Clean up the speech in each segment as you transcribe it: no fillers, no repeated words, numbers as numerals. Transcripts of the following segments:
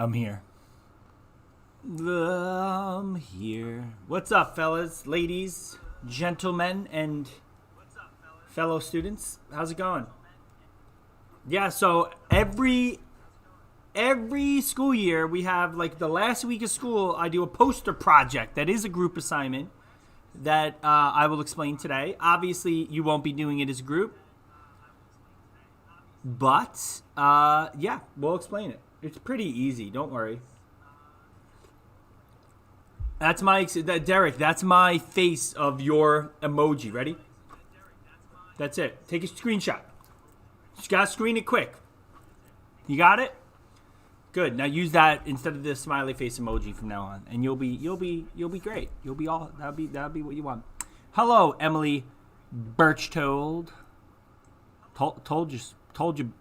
I'm here. I'm here. What's up, fellas, ladies, gentlemen, and fellow students? How's it going? Yeah, so every school year we have, like, the last week of school, I do a poster project that is a group assignment that I will explain today. Obviously, you won't be doing it as a group, but yeah, we'll explain it. It's pretty easy. Don't worry. That's Derek. That's my face of your emoji. Ready? That's it. Take a screenshot. Just gotta screen it quick. You got it? Good. Now use that instead of the smiley face emoji from now on, and you'll be great. You'll be all that'll be what you want. Hello, Emily Birchtold. Told you.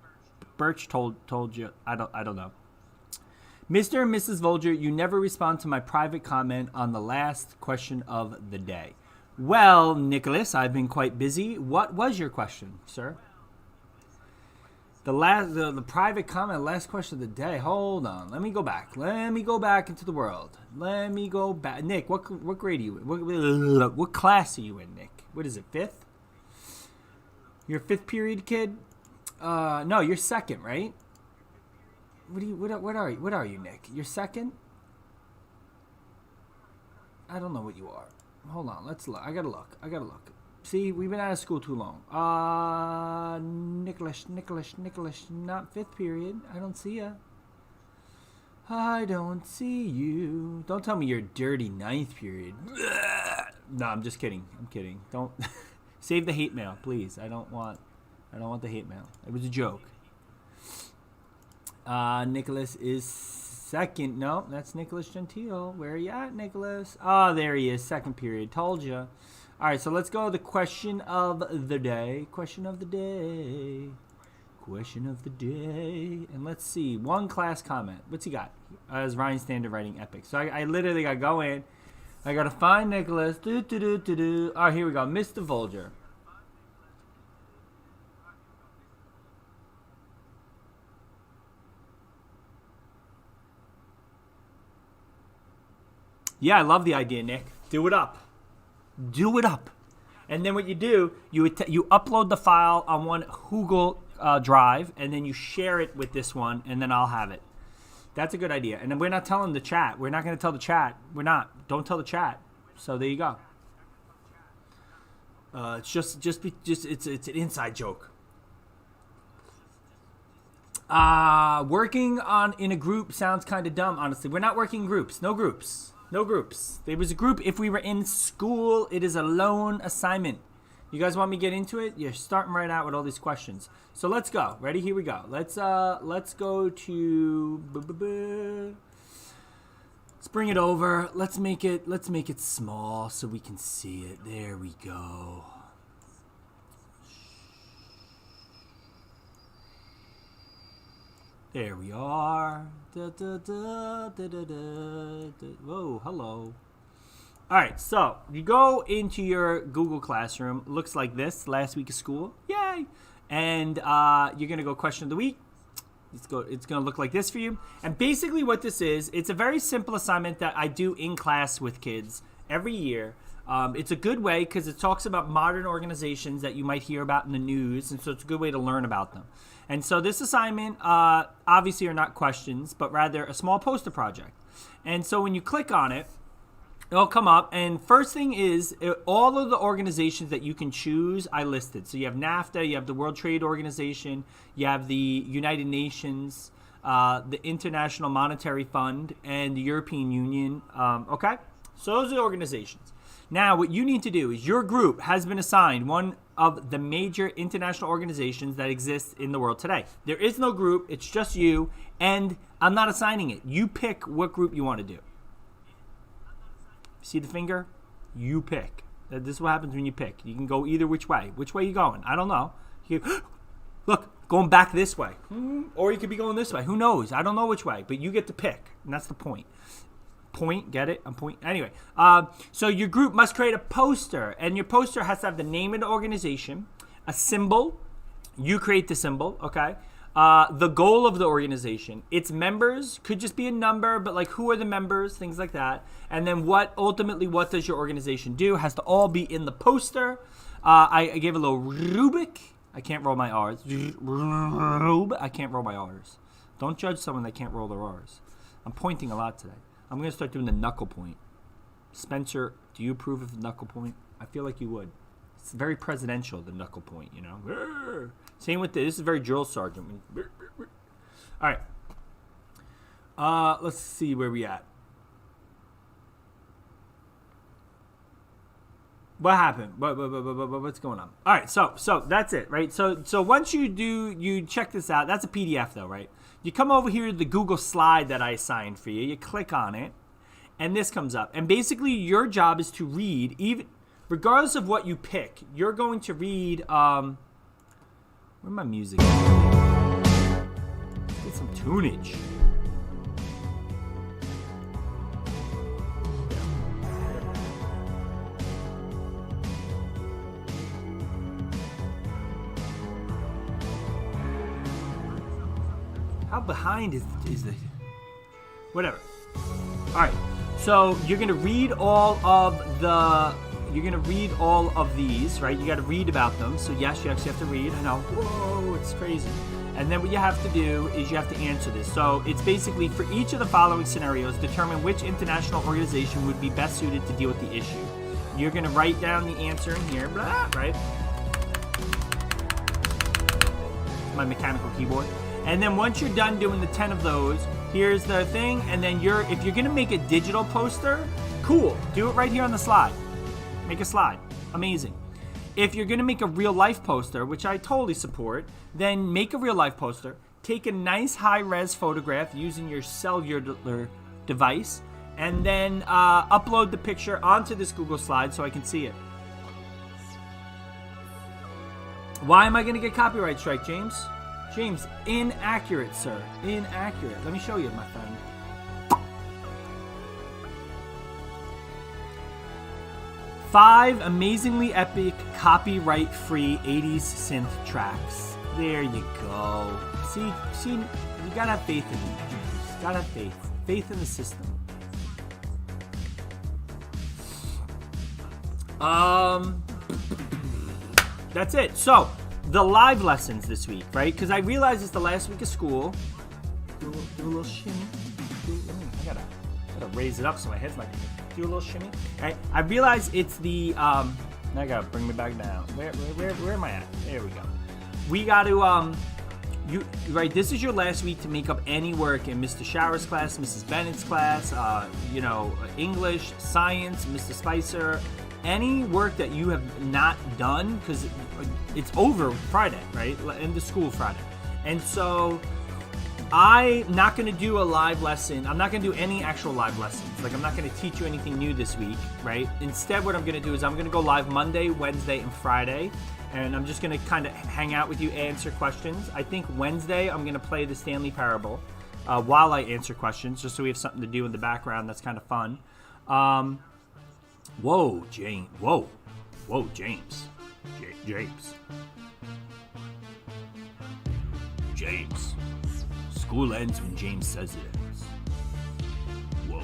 Birch told you. I don't know. Mr. and Mrs. Volger, you never respond to my private comment on the last question of the day. Well, Nicholas, I've been quite busy. What was your question, sir? The private comment, last question of the day. Hold on. Let me go back. Let me go back into the world. Let me go back. Nick, what grade are you in? What class are you in, Nick? What is it, fifth? You're a fifth period kid? No, you're second, right? What are you, Nick? You're second? I don't know what you are. Hold on, let's look. I gotta look. See, we've been out of school too long. Nicholas, not fifth period. I don't see ya. I don't see you. Don't tell me you're dirty ninth period. No, I'm just kidding. I'm kidding. Don't save the hate mail, please. I don't want the hate mail. It was a joke. Nicholas is second. No, that's Nicholas Gentile. Where are you at, Nicholas? Oh, there he is. Second period. Told you. All right, so let's go to the question of the day. Question of the day. And let's see. One class comment. What's he got? As Ryan Standard writing epic. So I literally got to go in. I got to find Nicholas. All right, here we go. Mr. Volger. Yeah, I love the idea, Nick. Do it up. And then what you do, you upload the file on one Google Drive, and then you share it with this one, and then I'll have it. That's a good idea. And then we're not telling the chat. We're not going to tell the chat. We're not. Don't tell the chat. So there you go. It's it's an inside joke. Working in a group sounds kind of dumb, honestly. We're not working groups. No groups. There was a group if we were in school. It is a lone assignment. You guys want me to get into it? You're starting right out with all these questions. So let's go. Ready? Here we go. Let's go to. Let's bring it over. Let's make it small so we can see it. There we go. There we are. Whoa, hello. All right, so you go into your Google Classroom. Looks like this, last week of school. Yay! And you're going to go question of the week. It's going to look like this for you. And basically what this is, it's a very simple assignment that I do in class with kids every year. It's a good way because it talks about modern organizations that you might hear about in the news, and so it's a good way to learn about them. And so this assignment obviously are not questions, but rather a small poster project. And so when you click on it, it'll come up, and first thing is all of the organizations that you can choose I listed. So you have NAFTA, you have the World Trade Organization, you have the United Nations, the International Monetary Fund, and the European Union. Okay? So those are the organizations. Now, what you need to do is your group has been assigned one of the major international organizations that exist in the world today. There is no group. It's just you, and I'm not assigning it. You pick what group you want to do. See the finger? You pick. This is what happens when you pick. You can go either which way. Which way are you going? I don't know. Look, going back this way. Or you could be going this way. Who knows? I don't know which way, but you get to pick, and that's the point. Point, get it? I'm pointing. Anyway, so your group must create a poster, and your poster has to have the name of the organization, a symbol. You create the symbol, okay? The goal of the organization, its members, could just be a number, but like who are the members, things like that. And then what does your organization do has to all be in the poster. I gave a little rubric. I can't roll my R's. I can't roll my R's. Don't judge someone that can't roll their R's. I'm pointing a lot today. I'm going to start doing the knuckle point. Spencer, do you approve of the knuckle point? I feel like you would. It's very presidential, the knuckle point, you know. Same with this is very drill sergeant. All right. Let's see where we at. What happened? What's going on? All right, so that's it, right? So once you check this out. That's a PDF though, right? You come over here to the Google slide that I assigned for you. You click on it, and this comes up. And basically, your job is to read, even regardless of what you pick. You're going to read. Where's my music? Let's get some tunage. How behind is the whatever? All right, so you're gonna read all of these, right? You got to read about them. So yes, you actually have to read. I know, whoa, it's crazy. And then what you have to do is you have to answer this. So it's basically for each of the following scenarios, determine which international organization would be best suited to deal with the issue. You're gonna write down the answer in here, blah, right? My mechanical keyboard. And then once you're done doing the 10 of those, here's the thing. And then if you're gonna make a digital poster, cool. Do it right here on the slide. Make a slide. Amazing. If you're gonna make a real life poster, which I totally support, then make a real life poster. Take a nice high-res photograph using your cellular device, and then upload the picture onto this Google slide so I can see it. Why am I gonna get copyright strike, James? James, inaccurate, sir. Inaccurate. Let me show you, my friend. Five amazingly epic, copyright-free 80s synth tracks. There you go. See, you gotta have faith in me. You gotta have faith. Faith in the system. That's it. So, the live lessons this week, right? Because I realize it's the last week of school. Do a little shimmy. I gotta raise it up so my head's not gonna do a little shimmy. All right. I realize it's the now I gotta bring me back down. Where am I at? There we go. We got to right. This is your last week to make up any work in Mr. Shower's class, Mrs. Bennett's class, English, science, Mr. Spicer. Any work that you have not done, because it's over Friday, right? End of school Friday. And so I'm not going to do a live lesson. I'm not going to do any actual live lessons. Like, I'm not going to teach you anything new this week, right? Instead, what I'm going to do is I'm going to go live Monday, Wednesday, and Friday. And I'm just going to kind of hang out with you, answer questions. I think Wednesday, I'm going to play the Stanley Parable while I answer questions, just so we have something to do in the background that's kind of fun. Whoa, James. Whoa, James. James. School ends when James says it ends. Whoa.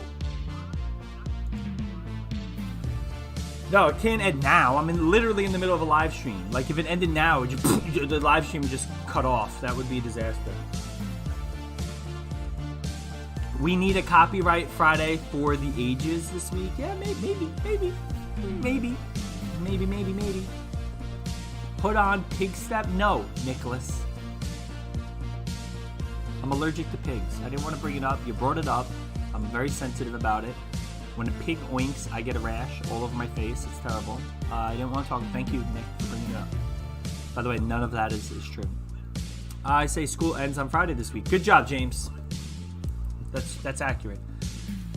No, it can't end now. I'm literally in the middle of a live stream. Like, if it ended now, the live stream would just cut off. That would be a disaster. We need a copyright Friday for the ages this week. Yeah, maybe. Put on pig step? No, Nicholas. I'm allergic to pigs. I didn't want to bring it up. You brought it up. I'm very sensitive about it. When a pig oinks, I get a rash all over my face. It's terrible. I didn't want to talk. Thank you, Nick, for bringing it up. By the way, none of that is true. I say school ends on Friday this week. Good job, James. That's accurate.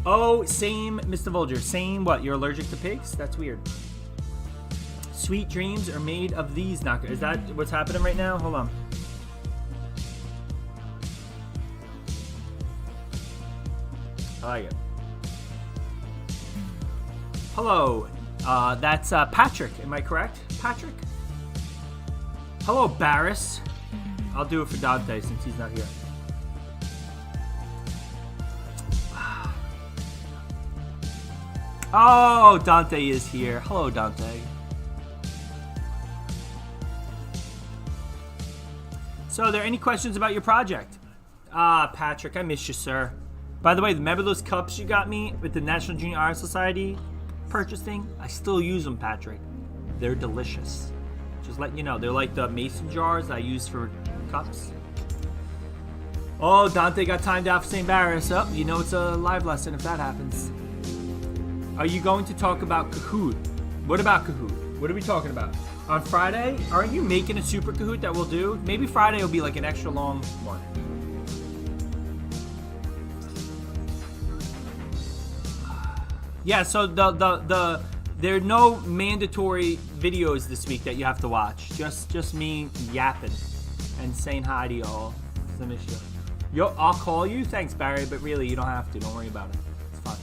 Oh, same, Mr. Vulture. Same what? You're allergic to pigs? That's weird. Sweet dreams are made of these knockers. Is that what's happening right now? Hold on. I like it. Hello. That's Patrick. Am I correct? Patrick? Hello, Barris. I'll do it for Dante since he's not here. Oh, Dante is here. Hello, Dante. So, are there any questions about your project? Patrick, I miss you, sir. By the way, remember those cups you got me with the National Junior Art Society purchasing? I still use them, Patrick. They're delicious. Just letting you know. They're like the mason jars I use for cups. Oh, Dante got timed out for St. Barris. Oh, you know it's a live lesson if that happens. Are you going to talk about Kahoot? What about Kahoot? What are we talking about? On Friday, aren't you making a super Kahoot that we'll do? Maybe Friday will be like an extra long one. Yeah, so there are no mandatory videos this week that you have to watch. Just me yapping and saying hi to y'all. It's an issue. Yo, I'll call you. Thanks, Barry, but really, you don't have to. Don't worry about it. It's fine.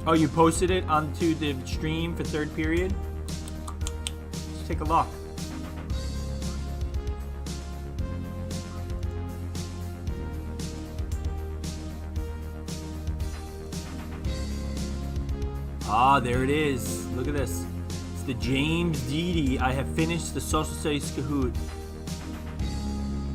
Oh, you posted it onto the stream for third period? Let's take a look. Ah, there it is. Look at this. It's the James Deedy. I have finished the Social Studies Kahoot.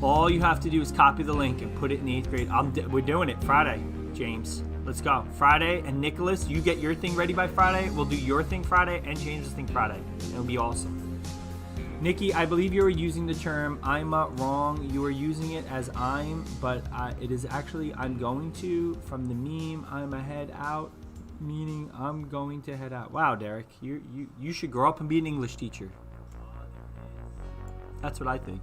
All you have to do is copy the link and put it in the 8th grade. We're doing it Friday, James. Let's go. Friday, and Nicholas, you get your thing ready by Friday. We'll do your thing Friday and James's thing Friday. It'll be awesome. Nikki, I believe you are using the term I'm wrong. You are using it as I'm, but it is actually I'm going to from the meme I'm a head out, meaning I'm going to head out. Wow, Derek, you should grow up and be an English teacher. That's what I think.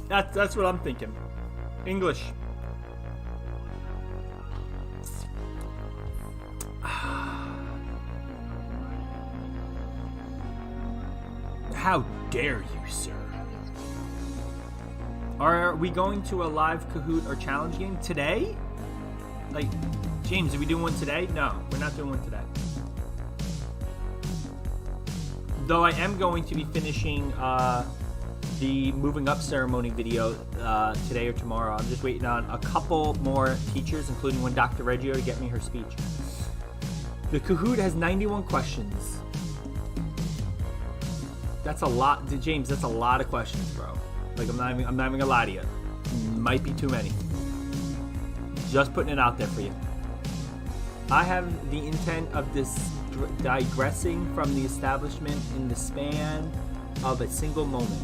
That's what I'm thinking. English. How dare you, sir? Are we going to a live Kahoot or challenge game today? Like, James, are we doing one today? No, we're not doing one today. Though I am going to be finishing the moving up ceremony video today or tomorrow. I'm just waiting on a couple more teachers, including one Dr. Reggio, to get me her speech. The Kahoot has 91 questions. That's a lot, James. That's a lot of questions, bro. Like I'm not even gonna lie to you. Might be too many. Just putting it out there for you. I have the intent of this digressing from the establishment in the span of a single moment.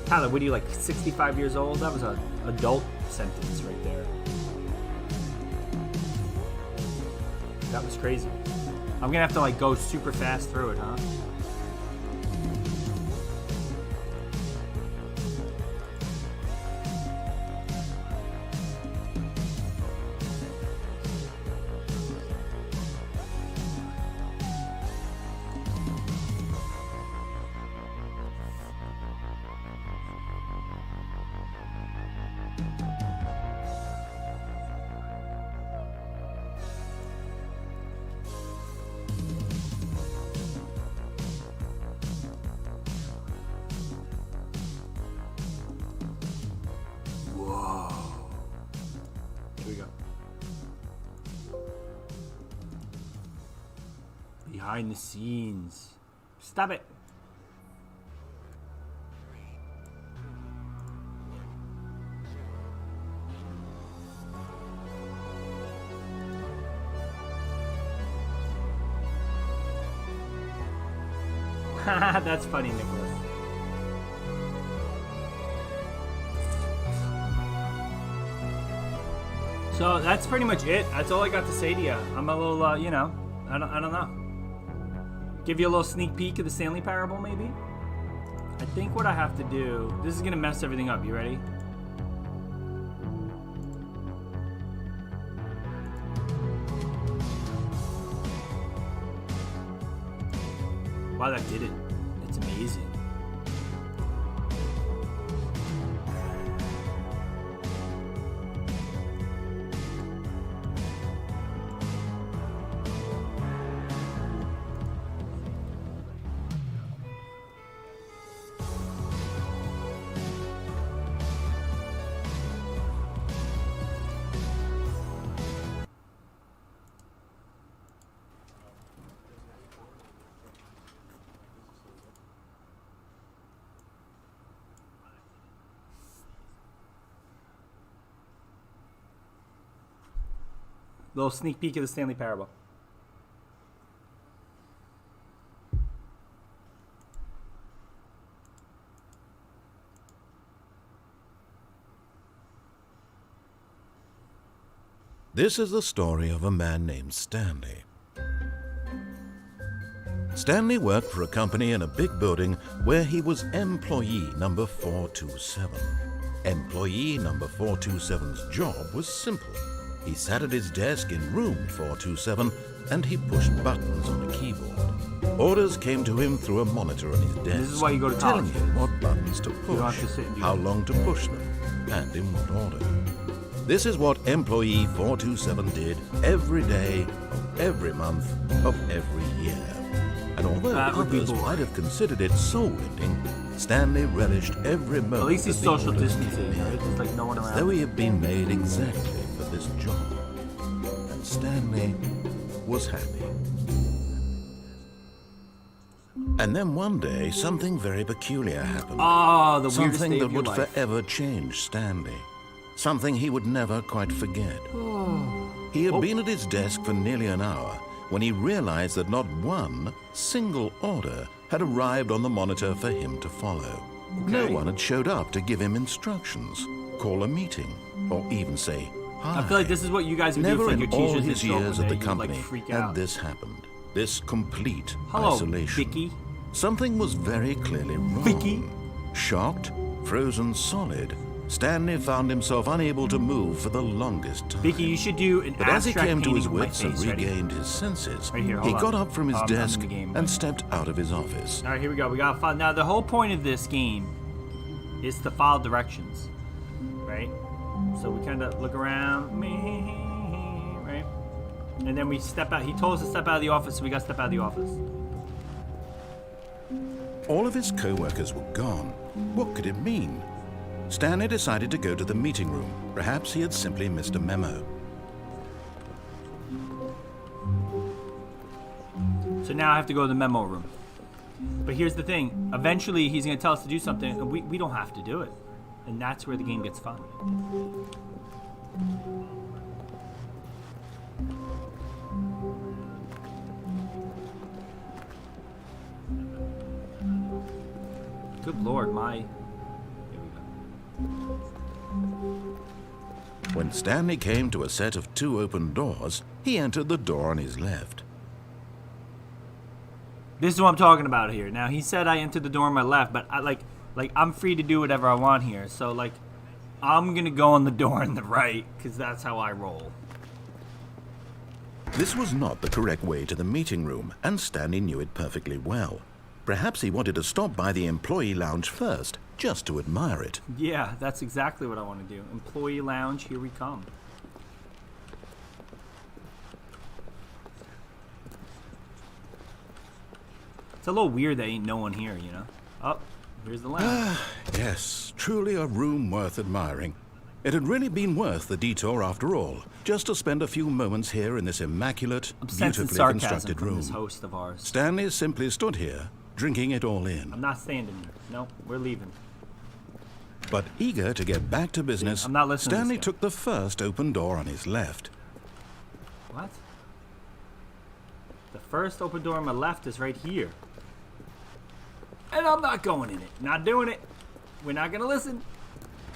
Tyler, what are you, like 65 years old? That was an adult sentence right there. That was crazy. I'm gonna have to like go super fast through it, huh? Behind the scenes. Stop it. That's funny, Nicholas. So that's pretty much it. That's all I got to say to you. I'm a little, I don't know. Give you a little sneak peek of the Stanley Parable, maybe? I think what I have to do... This is going to mess everything up. You ready? Wow, that did it. It's amazing. Little sneak peek of the Stanley Parable. This is the story of a man named Stanley. Stanley worked for a company in a big building where he was employee number 427. Employee number 427's job was simple. He sat at his desk in room 427 and he pushed buttons on a keyboard. Orders came to him through a monitor on his desk, This is why you go to telling college. him what buttons to don't have push, to sit and do how that. long to push them, and in what order. This is what employee 427 did every day of every month of every year. And although That would be others boring. might have considered it soul-ending, Stanley relished every moment At least he's of the social orders he distancing, made, right? There's like no one as around. though he had been made exactly for this job. And Stanley was happy. And then one day, something very peculiar happened. Oh, the weirdest Something day that of your would life. forever change Stanley. Something he would never quite forget. He had been at his desk for nearly an hour when he realized that not one single order had arrived on the monitor for him to follow. No Okay. one had showed up to give him instructions, call a meeting, or even say hi. I feel like this is what you guys would do Never if like, in your all teachers his didn't show up years one at day. the You'd, company like, freak had out. this happened. This complete Hello, isolation. Vicky. Something was very clearly wrong. Vicky? Shocked, frozen solid, Stanley found himself unable to move for the longest time. Vicky, you should do an But as he abstract came to his painting of my wits and face. Ready? regained his senses, Right here, he hold got on. up from his I'm in desk the game. and stepped out of his office. All right, here we go. We got to find. Now, the whole point of this game is to follow directions, right? So we kind of look around, right? And then we step out. He told us to step out of the office, so we got to step out of the office. All of his co-workers were gone. What could it mean? Stanley decided to go to the meeting room. Perhaps he had simply missed a memo. So now I have to go to the memo room. But here's the thing. Eventually, he's going to tell us to do something, and we don't have to do it. And that's where the game gets fun. Good Lord, my... Here we go. When Stanley came to a set of 2 open doors, he entered the door on his left. This is what I'm talking about here. Now, he said I entered the door on my left, but I'm free to do whatever I want here. So, I'm going to go on the door on the right, because that's how I roll. This was not the correct way to the meeting room, and Stanley knew it perfectly well. Perhaps he wanted to stop by the employee lounge first, just to admire it. Yeah, that's exactly what I want to do. Employee lounge, here we come. It's a little weird that ain't no one here, you know? Oh, here's the lounge. Yes, truly a room worth admiring. It had really been worth the detour after all, just to spend a few moments here in this immaculate, I'm sensing beautifully sarcasm constructed from room. this host of ours. Stanley simply stood here, drinking it all in. I'm not standing here. No, we're leaving. But eager to get back to business, I'm not listening to Stanley this guy. took the first open door on his left. What? The first open door on my left is right here. And I'm not going in it. Not doing it. We're not going to listen.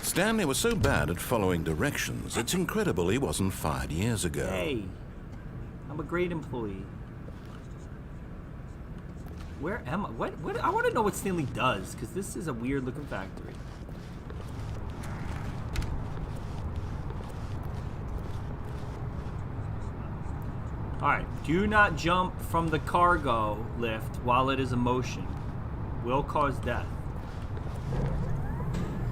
Stanley was so bad at following directions, it's incredible he wasn't fired years ago. Hey, I'm a great employee. Where am I? What? I want to know what Stanley does, because this is a weird looking factory. Alright, do not jump from the cargo lift while it is in motion. Will cause death.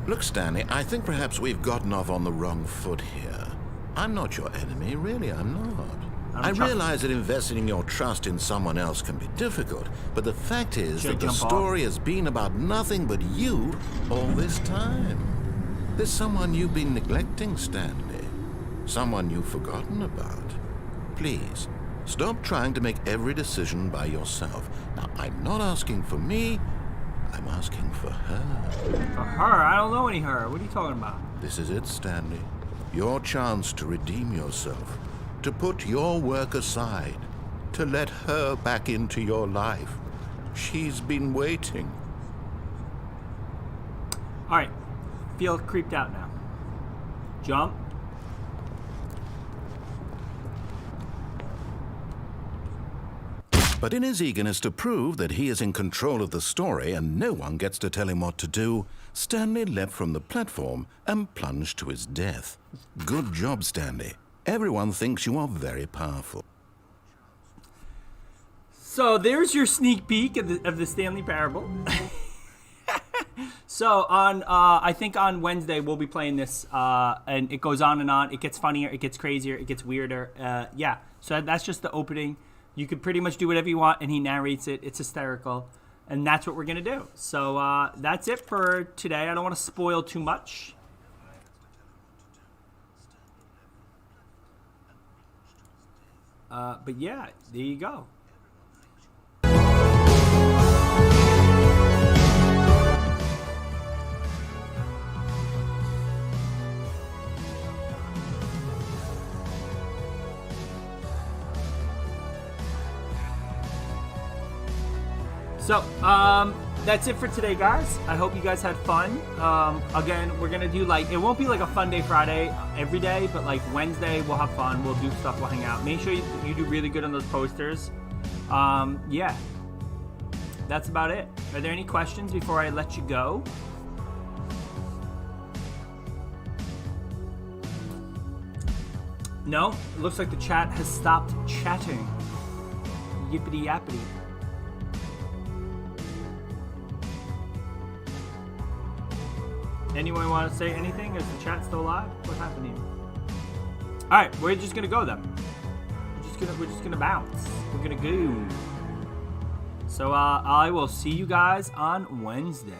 Look, Stanley, I think perhaps we've gotten off on the wrong foot here. I'm not your enemy, really, I'm not. I trust- realize that investing your trust in someone else can be difficult, but the fact is Should I that the jump off? story has been about nothing but you all this time. There's someone you've been neglecting, Stanley. Someone you've forgotten about. Please, stop trying to make every decision by yourself. Now, I'm not asking for me, I'm asking for her. For her? I don't know any her. What are you talking about? This is it, Stanley. Your chance to redeem yourself. to put your work aside, to let her back into your life. She's been waiting. All right. Feel creeped out now. Jump. But in his eagerness to prove that he is in control of the story and no one gets to tell him what to do, Stanley leapt from the platform and plunged to his death. Good job, Stanley. Everyone thinks you are very powerful. So there's your sneak peek of the Stanley Parable. So on, I think on Wednesday we'll be playing this, and it goes on and on. It gets funnier, it gets crazier, it gets weirder. Yeah, so that's just the opening. You could pretty much do whatever you want, and he narrates it. It's hysterical, and that's what we're gonna do. So that's it for today. I don't want to spoil too much. But yeah, there you go. So, that's it for today, guys. I hope you guys had fun. Again, we're going to do, like, it won't be like a Fun Day Friday every day, but, like, Wednesday we'll have fun. We'll do stuff. We'll hang out. Make sure you do really good on those posters. Yeah. That's about it. Are there any questions before I let you go? No? It looks like the chat has stopped chatting. Yippity yappity. Anyone want to say anything? Is the chat still alive? What happened here? All right, we're just gonna go then. We're just gonna bounce. We're gonna go. So I will see you guys on Wednesday.